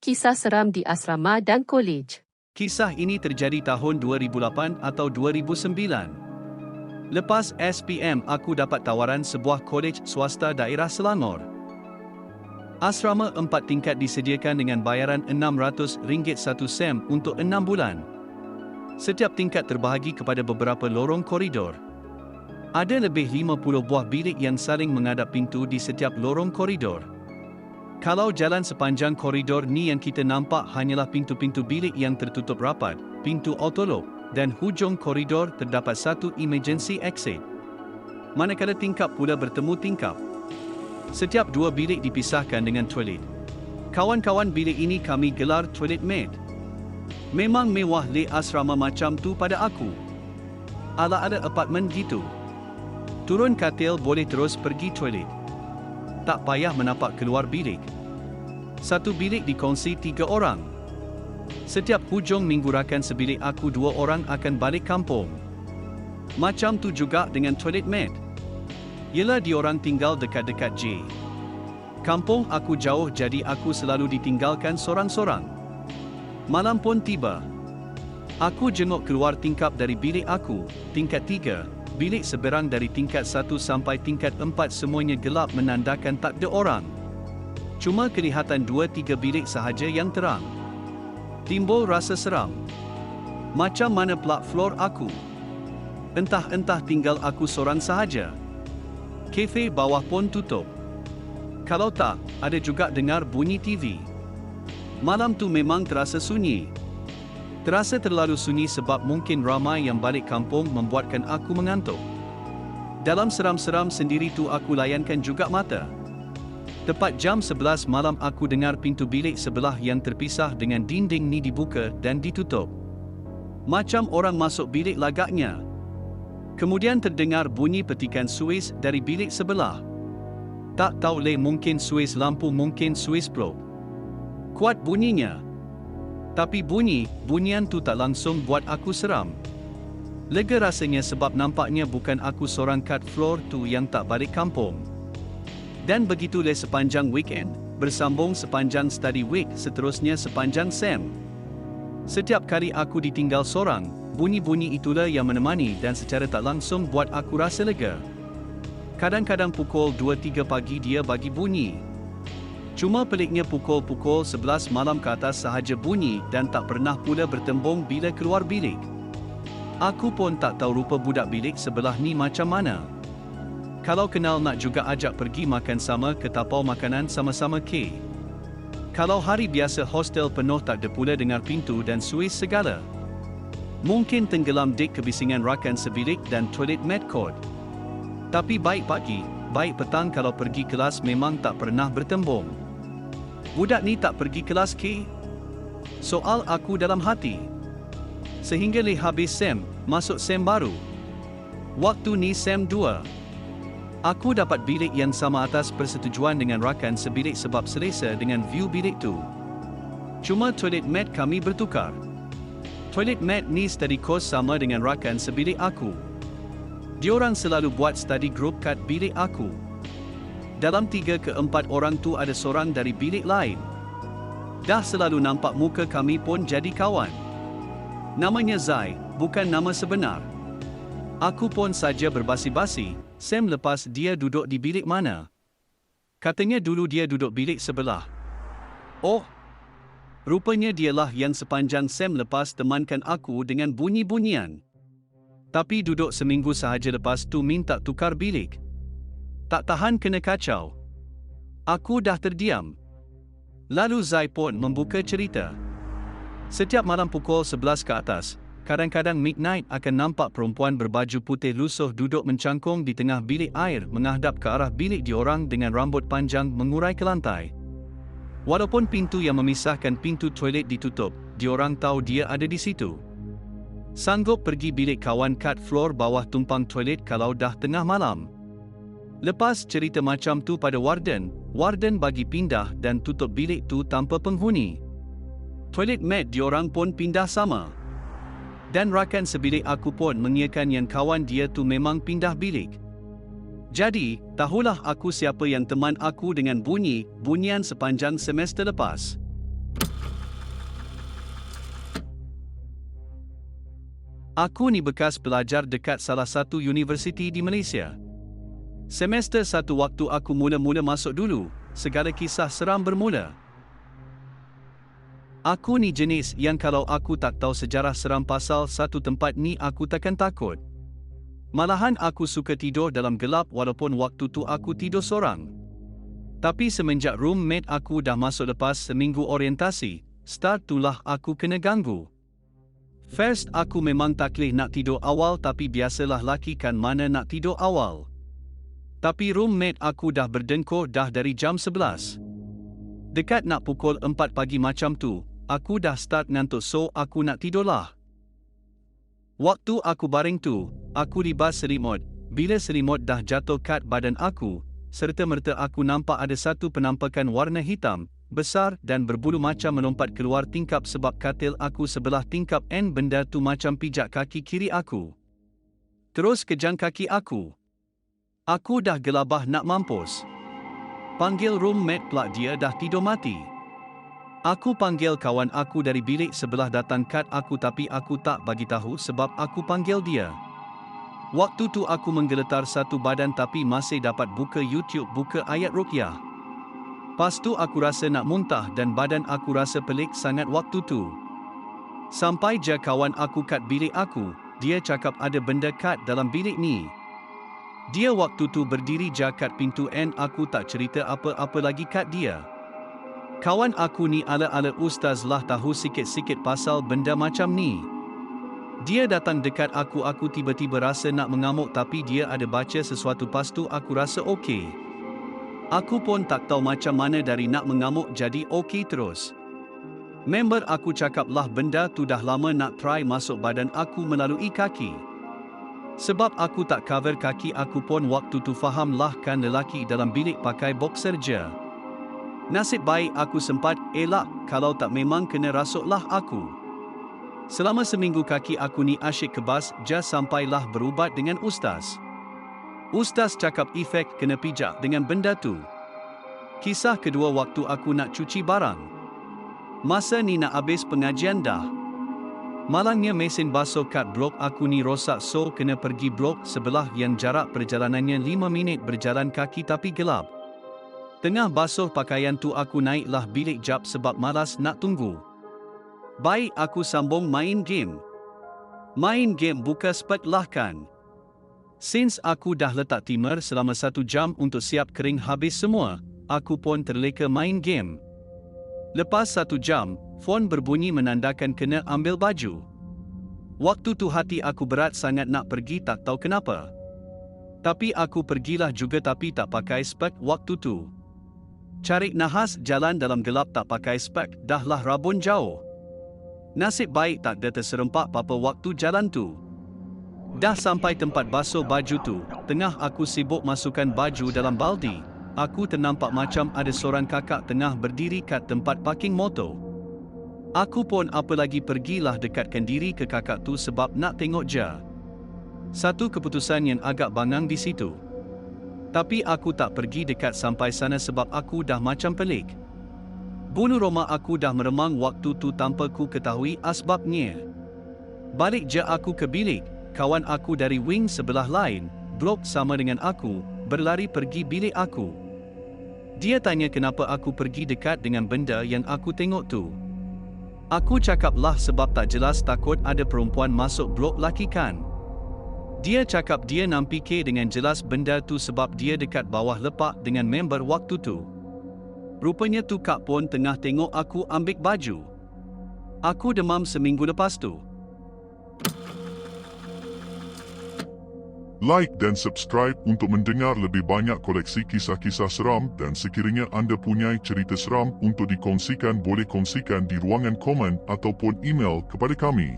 Kisah seram di asrama dan kolej. Kisah ini terjadi tahun 2008 atau 2009. Lepas SPM, aku dapat tawaran sebuah kolej swasta daerah Selangor. Asrama 4 tingkat disediakan dengan bayaran RM600 satu sem untuk 6 bulan. Setiap tingkat terbahagi kepada beberapa lorong koridor. Ada lebih 50 buah bilik yang saling menghadap pintu di setiap lorong koridor. Kalau jalan sepanjang koridor ni yang kita nampak hanyalah pintu-pintu bilik yang tertutup rapat, pintu autolog, dan hujung koridor terdapat satu emergency exit. Manakala tingkap pula bertemu tingkap. Setiap 2 bilik dipisahkan dengan toilet. Kawan-kawan bilik ini kami gelar toilet mate. Memang mewah le asrama macam tu pada aku. Ala-ala apartmen gitu. Turun katil boleh terus pergi toilet. Tak payah menapak keluar bilik. Satu bilik dikongsi 3 orang. Setiap hujung minggu rakan sebilik aku 2 orang akan balik kampung. Macam tu juga dengan toilet mate. Yelah diorang tinggal dekat-dekat J. Kampung aku jauh jadi aku selalu ditinggalkan sorang-sorang. Malam pun tiba. Aku jenguk keluar tingkap dari bilik aku, tingkat 3. Bilik seberang dari tingkat 1 sampai tingkat 4 semuanya gelap menandakan tak ada orang. Cuma kelihatan 2-3 bilik sahaja yang terang. Timbul rasa seram. Macam mana pula floor aku? Entah-entah tinggal aku sorang sahaja. Kafe bawah pun tutup. Kalau tak, ada juga dengar bunyi TV. Malam tu memang terasa sunyi. Terasa terlalu sunyi sebab mungkin ramai yang balik kampung membuatkan aku mengantuk. Dalam seram-seram sendiri tu aku layankan juga mata. Tepat jam 11 malam aku dengar pintu bilik sebelah yang terpisah dengan dinding ni dibuka dan ditutup. Macam orang masuk bilik lagaknya. Kemudian terdengar bunyi petikan suis dari bilik sebelah. Tak tahu le mungkin suis lampu mungkin suis plug. Kuat bunyinya. Tapi bunyian tu tak langsung buat aku seram. Lega rasanya sebab nampaknya bukan aku sorang kat floor tu yang tak balik kampung. Dan begitulah sepanjang weekend, bersambung sepanjang study week, seterusnya sepanjang sem. Setiap kali aku ditinggal sorang, bunyi-bunyi itulah yang menemani dan secara tak langsung buat aku rasa lega. Kadang-kadang pukul 2-3 pagi dia bagi bunyi. Cuma peliknya pukul 11 malam ke atas sahaja bunyi dan tak pernah pula bertembung bila keluar bilik. Aku pun tak tahu rupa budak bilik sebelah ni macam mana. Kalau kenal nak juga ajak pergi makan sama ke tapau makanan sama-sama ke. Kalau hari biasa hostel penuh tak ada pula dengar pintu dan suis segala. Mungkin tenggelam dik kebisingan rakan sebilik dan toilet mate code. Tapi baik pagi, baik petang kalau pergi kelas memang tak pernah bertembung. Budak ni tak pergi kelas ke? Soal aku dalam hati. Sehingga habis sem, masuk sem baru. Waktu ni sem 2. Aku dapat bilik yang sama atas persetujuan dengan rakan sebilik sebab selesa dengan view bilik tu. Cuma toilet mate kami bertukar. Toilet mate ni study course sama dengan rakan sebilik aku. Diorang selalu buat study group kat bilik aku. Dalam 3 ke 4 orang tu ada seorang dari bilik lain. Dah selalu nampak muka kami pun jadi kawan. Namanya Zai, bukan nama sebenar. Aku pun saja berbasi-basi, sem lepas dia duduk di bilik mana. Katanya dulu dia duduk bilik sebelah. Oh, rupanya dialah yang sepanjang sem lepas temankan aku dengan bunyi-bunyian. Tapi duduk seminggu sahaja lepas tu minta tukar bilik. Tak tahan kena kacau. Aku dah terdiam. Lalu Zai pun membuka cerita. Setiap malam pukul 11 ke atas, kadang-kadang midnight akan nampak perempuan berbaju putih lusuh duduk mencangkung di tengah bilik air menghadap ke arah bilik diorang dengan rambut panjang mengurai ke lantai. Walaupun pintu yang memisahkan pintu toilet ditutup, diorang tahu dia ada di situ. Sanggup pergi bilik kawan kat floor bawah tumpang toilet kalau dah tengah malam. Lepas cerita macam tu pada warden bagi pindah dan tutup bilik tu tanpa penghuni. Toilet mate diorang pun pindah sama. Dan rakan sebilik aku pun mengiyakan yang kawan dia tu memang pindah bilik. Jadi, tahulah aku siapa yang teman aku dengan bunyian sepanjang semester lepas. Aku ni bekas pelajar dekat salah satu universiti di Malaysia. Semester 1 waktu aku mula-mula masuk dulu, segala kisah seram bermula. Aku ni jenis yang kalau aku tak tahu sejarah seram pasal satu tempat ni aku takkan takut. Malahan aku suka tidur dalam gelap walaupun waktu tu aku tidur sorang. Tapi semenjak roommate aku dah masuk lepas seminggu orientasi, start tulah aku kena ganggu. First aku memang takleh nak tidur awal tapi biasalah laki kan mana nak tidur awal. Tapi roommate aku dah berdengkur dah dari jam 11. Dekat nak pukul 4 pagi macam tu, aku dah start ngantuk so aku nak tidurlah. Waktu aku baring tu, aku libas selimut. Bila selimut dah jatuh kat badan aku, serta-merta aku nampak ada satu penampakan warna hitam, besar dan berbulu macam melompat keluar tingkap sebab katil aku sebelah tingkap and benda tu macam pijak kaki kiri aku. Terus kejang kaki aku. Aku dah gelabah nak mampus. Panggil roommate pula dia dah tidur mati. Aku panggil kawan aku dari bilik sebelah datang kat aku tapi aku tak bagi tahu sebab aku panggil dia. Waktu tu aku menggeletar satu badan tapi masih dapat buka YouTube buka ayat ruqyah. Pas tu aku rasa nak muntah dan badan aku rasa pelik sangat waktu tu. Sampai je kawan aku kat bilik aku, dia cakap ada benda kat dalam bilik ni. Dia waktu tu berdiri je kat pintu and aku tak cerita apa-apa lagi kat dia. Kawan aku ni ala-ala ustaz lah tahu sikit-sikit pasal benda macam ni. Dia datang dekat aku tiba-tiba rasa nak mengamuk tapi dia ada baca sesuatu pas tu aku rasa okey. Aku pun tak tahu macam mana dari nak mengamuk jadi okey terus. Member aku cakap lah benda tu dah lama nak try masuk badan aku melalui kaki. Sebab aku tak cover kaki aku pun waktu tu faham lah kan lelaki dalam bilik pakai boxer je. Nasib baik aku sempat elak kalau tak memang kena rasuklah aku. Selama seminggu kaki aku ni asyik kebas je sampailah berubat dengan ustaz. Ustaz cakap efek kena pijak dengan benda tu. Kisah kedua waktu aku nak cuci barang. Masa ni nak habis pengajian dah. Malangnya mesin basuh kat blok aku ni rosak so kena pergi blok sebelah yang jarak perjalanannya 5 minit berjalan kaki tapi gelap. Tengah basuh pakaian tu aku naiklah bilik jap sebab malas nak tunggu. Baik aku sambung main game. Main game buka spek lah kan. Since aku dah letak timer selama 1 jam untuk siap kering habis semua, aku pun terleka main game. Lepas 1 jam, phone berbunyi menandakan kena ambil baju. Waktu tu hati aku berat sangat nak pergi tak tahu kenapa. Tapi aku pergilah juga tapi tak pakai spek waktu tu. Cari nahas jalan dalam gelap tak pakai spek dah lah rabun jauh. Nasib baik tak ada terserempak apa waktu jalan tu. Dah sampai tempat basuh baju tu, tengah aku sibuk masukkan baju dalam baldi, aku ternampak macam ada seorang kakak tengah berdiri kat tempat parking motor. Aku pun apa lagi pergilah dekatkan diri ke kakak tu sebab nak tengok je. Satu keputusan yang agak bangang di situ. Tapi aku tak pergi dekat sampai sana sebab aku dah macam pelik. Bulu roma aku dah meremang waktu tu tanpa ku ketahui asbabnya. Balik je aku ke bilik. Kawan aku dari wing sebelah lain, blok sama dengan aku, berlari pergi bilik aku. Dia tanya kenapa aku pergi dekat dengan benda yang aku tengok tu. Aku cakaplah sebab tak jelas takut ada perempuan masuk blok laki kan. Dia cakap dia nampikir dengan jelas benda tu sebab dia dekat bawah lepak dengan member waktu tu. Rupanya tu kak pun tengah tengok aku ambil baju. Aku demam seminggu lepas tu. Like dan subscribe untuk mendengar lebih banyak koleksi kisah-kisah seram dan sekiranya anda punya cerita seram untuk dikongsikan boleh kongsikan di ruangan komen ataupun email kepada kami.